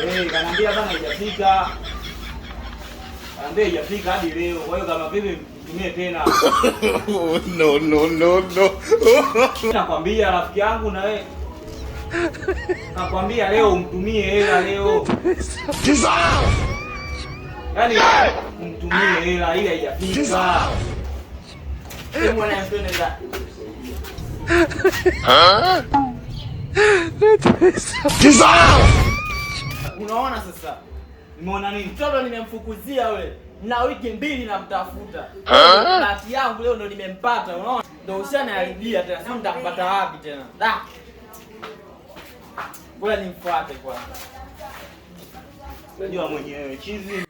Kanambia bana haijafika. Kanambia haijafika hadi leo. Kwa hiyo kama vipi mtumie tena. No. Nakwambia rafiki yangu na wewe. Nakwambia leo umtumie hela leo. Yaani umtumie hela ile haijafika. Mwana mtenda. Unaona sasa? Nimeona nini? Mtoto nimemfukuzia wewe. Na wiki 2 namtafuta. Bahati yangu leo ndo nimempata, unaona? Ndio ushaniharibia tena. Sasa nitampata wapi tena? Da. Ngoja nimfuate kwanza. Unajua mwenyewe chizi.